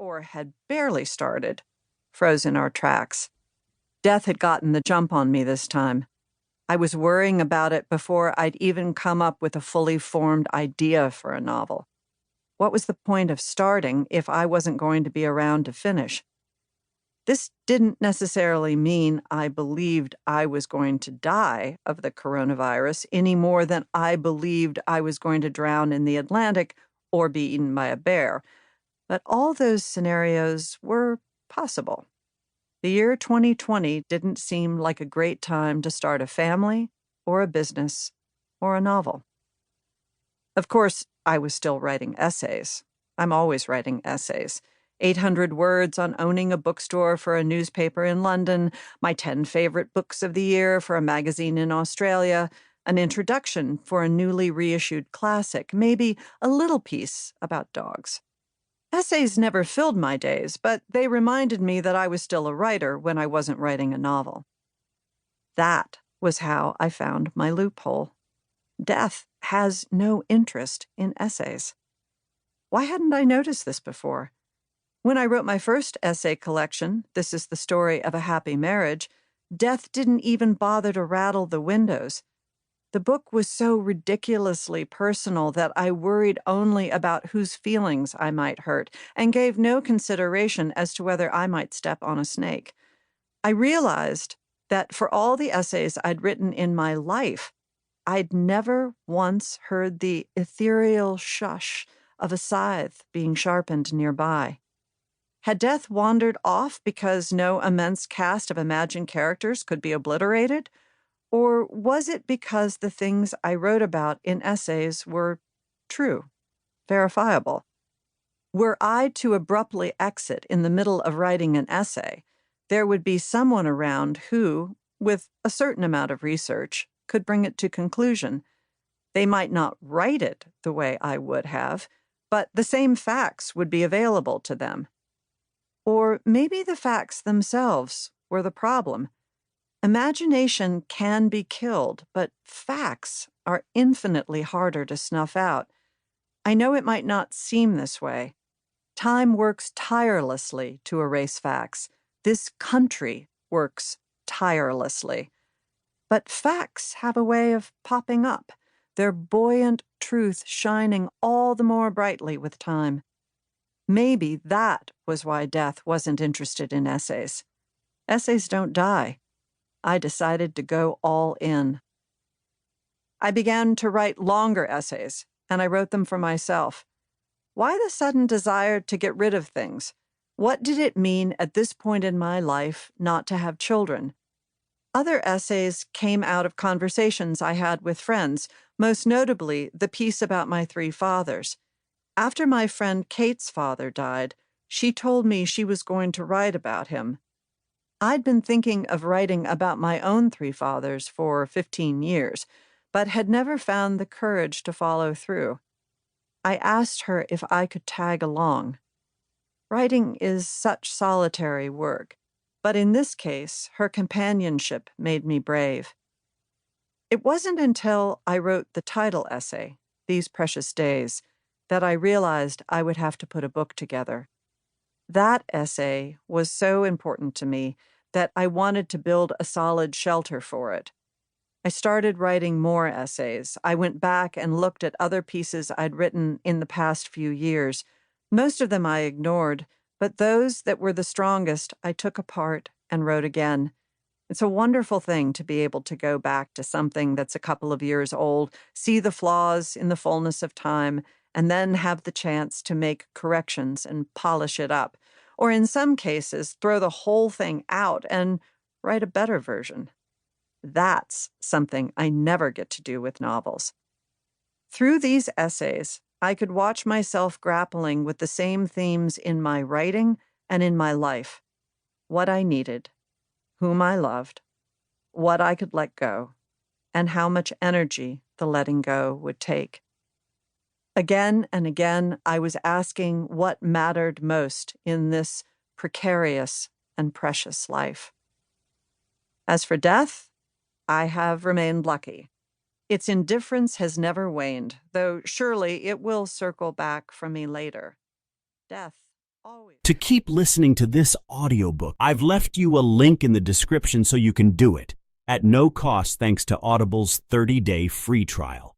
or had barely started, froze in our tracks. Death had gotten the jump on me this time. I was worrying about it before I'd even come up with a fully formed idea for a novel. What was the point of starting if I wasn't going to be around to finish? This didn't necessarily mean I believed I was going to die of the coronavirus any more than I believed I was going to drown in the Atlantic or be eaten by a bear. But all those scenarios were possible. The year 2020 didn't seem like a great time to start a family or a business or a novel. Of course, I was still writing essays. I'm always writing essays. 800 words on owning a bookstore for a newspaper in London, my 10 favorite books of the year for a magazine in Australia, an introduction for a newly reissued classic, maybe a little piece about dogs. Essays never filled my days, but they reminded me that I was still a writer when I wasn't writing a novel. That was how I found my loophole. Death has no interest in essays. Why hadn't I noticed this before? When I wrote my first essay collection, This is the Story of a Happy Marriage, Death didn't even bother to rattle the windows. The book was so ridiculously personal that I worried only about whose feelings I might hurt and gave no consideration as to whether I might step on a snake. I realized that for all the essays I'd written in my life, I'd never once heard the ethereal shush of a scythe being sharpened nearby. Had death wandered off because no immense cast of imagined characters could be obliterated? Or was it because the things I wrote about in essays were true, verifiable? Were I to abruptly exit in the middle of writing an essay, there would be someone around who, with a certain amount of research, could bring it to conclusion. They might not write it the way I would have, but the same facts would be available to them. Or maybe the facts themselves were the problem. Imagination can be killed, but facts are infinitely harder to snuff out. I know it might not seem this way. Time works tirelessly to erase facts. This country works tirelessly. But facts have a way of popping up, their buoyant truth shining all the more brightly with time. Maybe that was why death wasn't interested in essays. Essays don't die. I decided to go all in. I began to write longer essays, and I wrote them for myself. Why the sudden desire to get rid of things? What did it mean at this point in my life not to have children? Other essays came out of conversations I had with friends, most notably the piece about my 3 fathers. After my friend Kate's father died, she told me she was going to write about him. I'd been thinking of writing about my own 3 fathers for 15 years, but had never found the courage to follow through. I asked her if I could tag along. Writing is such solitary work, but in this case, her companionship made me brave. It wasn't until I wrote the title essay, These Precious Days, that I realized I would have to put a book together. That essay was so important to me that I wanted to build a solid shelter for it. I started writing more essays. I went back and looked at other pieces I'd written in the past few years. Most of them I ignored, but those that were the strongest I took apart and wrote again. It's a wonderful thing to be able to go back to something that's a couple of years old, see the flaws in the fullness of time, and then have the chance to make corrections and polish it up, or in some cases, throw the whole thing out and write a better version. That's something I never get to do with novels. Through these essays, I could watch myself grappling with the same themes in my writing and in my life: what I needed, whom I loved, what I could let go, and how much energy the letting go would take. Again and again, I was asking what mattered most in this precarious and precious life. As for death, I have remained lucky. Its indifference has never waned, though surely it will circle back for me later. Death always. To keep listening to this audiobook, I've left you a link in the description so you can do it, at no cost thanks to Audible's 30-day free trial.